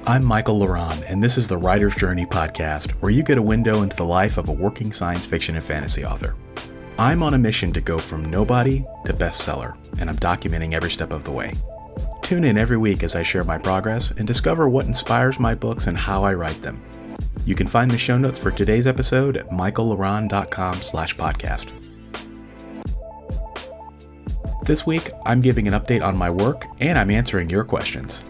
I'm Michael Laron, and this is the Writer's Journey podcast, where you get a window into the life of a working science fiction and fantasy author. I'm on a mission to go from nobody to bestseller, and I'm documenting every step of the way. Tune in every week as I share my progress and discover what inspires my books and how I write them. You can find the show notes for today's episode at michaellaron.com/podcast. This week, I'm giving an update on my work, and I'm answering your questions.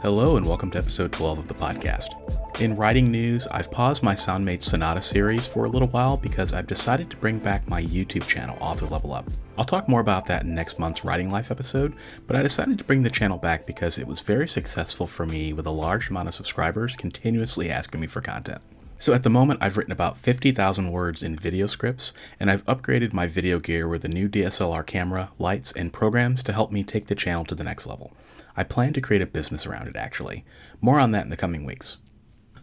Hello and welcome to episode 12 of the podcast. In writing news, I've paused my Sound Mage Sonata series for a little while because I've decided to bring back my YouTube channel, Author Level Up. I'll talk more about that in next month's Writing Life episode, but I decided to bring the channel back because it was very successful for me with a large amount of subscribers continuously asking me for content. So at the moment, I've written about 50,000 words in video scripts, and I've upgraded my video gear with a new DSLR camera, lights, and programs to help me take the channel to the next level. I plan to create a business around it, actually. More on that in the coming weeks.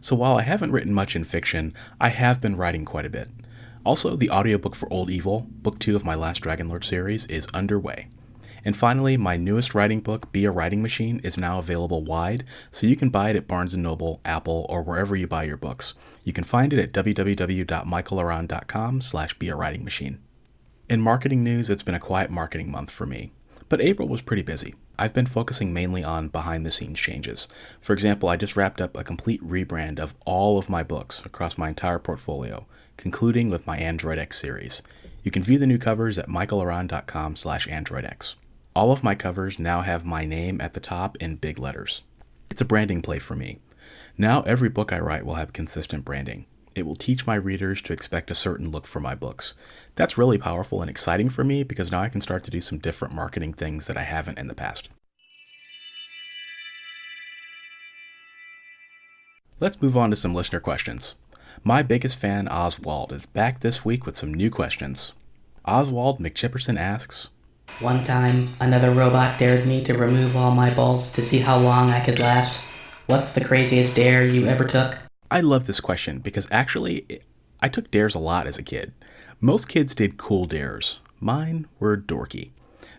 So while I haven't written much in fiction, I have been writing quite a bit. Also, the audiobook for Old Evil, book 2 of my last Dragonlord series, is underway. And finally, my newest writing book, Be a Writing Machine, is now available wide, so you can buy it at Barnes & Noble, Apple, or wherever you buy your books. You can find it at www.michaellaron.com/beawritingmachine. In marketing news, it's been a quiet marketing month for me, but April was pretty busy. I've been focusing mainly on behind-the-scenes changes. For example, I just wrapped up a complete rebrand of all of my books across my entire portfolio, concluding with my Android X series. You can view the new covers at michaellaron.com/androidx. All of my covers now have my name at the top in big letters. It's a branding play for me. Now every book I write will have consistent branding. It will teach my readers to expect a certain look for my books. That's really powerful and exciting for me because now I can start to do some different marketing things that I haven't in the past. Let's move on to some listener questions. My biggest fan, Oswald, is back this week with some new questions. Oswald McChipperson asks, One time, another robot dared me to remove all my bolts to see how long I could last. What's the craziest dare you ever took? I love this question because actually, I took dares a lot as a kid. Most kids did cool dares. Mine were dorky.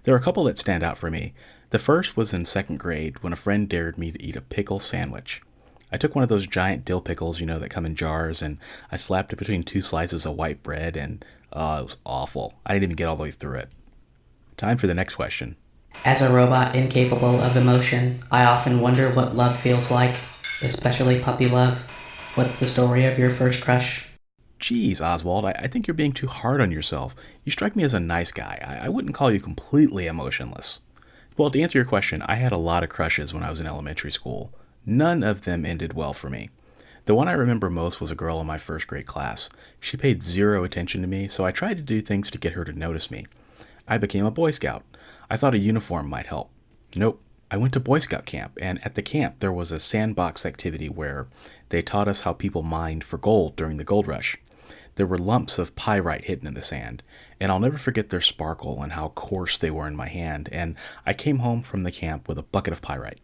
There are a couple that stand out for me. The first was in second grade when a friend dared me to eat a pickle sandwich. I took one of those giant dill pickles, that come in jars, and I slapped it between two slices of white bread, and it was awful. I didn't even get all the way through it. Time for the next question. As a robot incapable of emotion, I often wonder what love feels like, especially puppy love. What's the story of your first crush? Geez, Oswald, I think you're being too hard on yourself. You strike me as a nice guy. I wouldn't call you completely emotionless. Well, to answer your question, I had a lot of crushes when I was in elementary school. None of them ended well for me. The one I remember most was a girl in my first grade class. She paid zero attention to me, so I tried to do things to get her to notice me. I became a Boy Scout. I thought a uniform might help. Nope. I went to Boy Scout camp, and at the camp there was a sandbox activity where they taught us how people mined for gold during the gold rush. There were lumps of pyrite hidden in the sand, and I'll never forget their sparkle and how coarse they were in my hand, and I came home from the camp with a bucket of pyrite.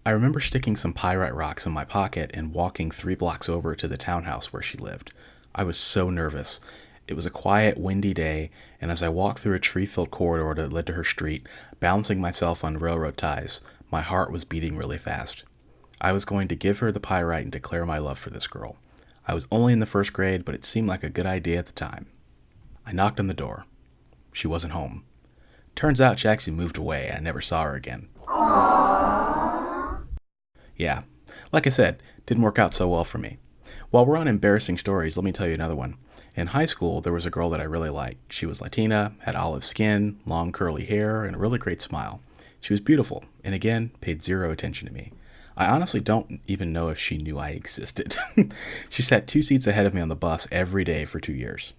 I remember sticking some pyrite rocks in my pocket and walking 3 blocks over to the townhouse where she lived. I was so nervous. It was a quiet, windy day, and as I walked through a tree-filled corridor that led to her street, balancing myself on railroad ties, my heart was beating really fast. I was going to give her the pyrite and declare my love for this girl. I was only in the first grade, but it seemed like a good idea at the time. I knocked on the door. She wasn't home. Turns out she actually moved away, and I never saw her again. Yeah, like I said, didn't work out so well for me. While we're on embarrassing stories, let me tell you another one. In high school, there was a girl that I really liked. She was Latina, had olive skin, long curly hair, and a really great smile. She was beautiful, and again, paid zero attention to me. I honestly don't even know if she knew I existed. She sat 2 seats ahead of me on the bus every day for 2 years.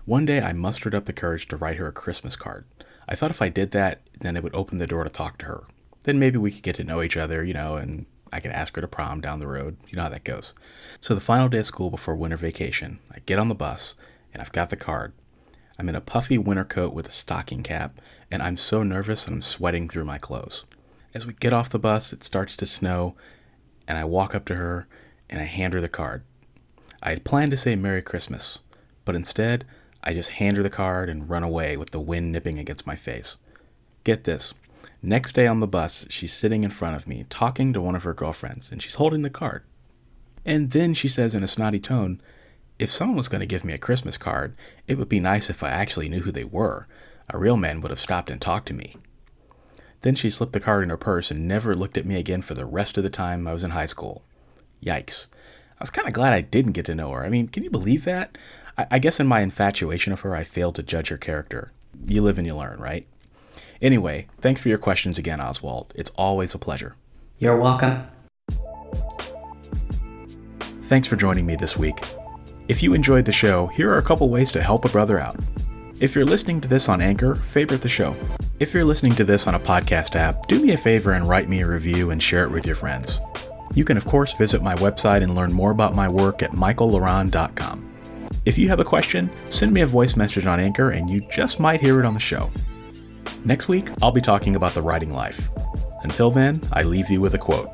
One day, I mustered up the courage to write her a Christmas card. I thought if I did that, then it would open the door to talk to her. Then maybe we could get to know each other, and I could ask her to prom down the road. You know how that goes. So the final day of school before winter vacation, I get on the bus, and I've got the card. I'm in a puffy winter coat with a stocking cap, and I'm so nervous that I'm sweating through my clothes. As we get off the bus, it starts to snow, and I walk up to her, and I hand her the card. I had planned to say Merry Christmas, but instead, I just hand her the card and run away with the wind nipping against my face. Get this. Next day on the bus, she's sitting in front of me, talking to one of her girlfriends, and she's holding the card. And then she says in a snotty tone, if someone was going to give me a Christmas card, it would be nice if I actually knew who they were. A real man would have stopped and talked to me. Then she slipped the card in her purse and never looked at me again for the rest of the time I was in high school. Yikes. I was kind of glad I didn't get to know her. I mean, can you believe that? I guess in my infatuation of her, I failed to judge her character. You live and you learn, right? Anyway, thanks for your questions again, Oswald. It's always a pleasure. You're welcome. Thanks for joining me this week. If you enjoyed the show, here are a couple ways to help a brother out. If you're listening to this on Anchor, favorite the show. If you're listening to this on a podcast app, do me a favor and write me a review and share it with your friends. You can, of course, visit my website and learn more about my work at michaellaron.com. If you have a question, send me a voice message on Anchor and you just might hear it on the show. Next week, I'll be talking about the writing life. Until then, I leave you with a quote.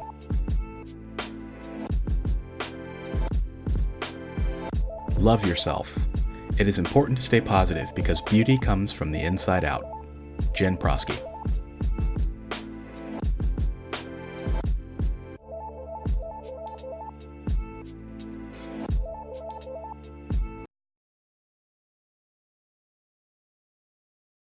Love yourself. It is important to stay positive because beauty comes from the inside out. Jen Prosky.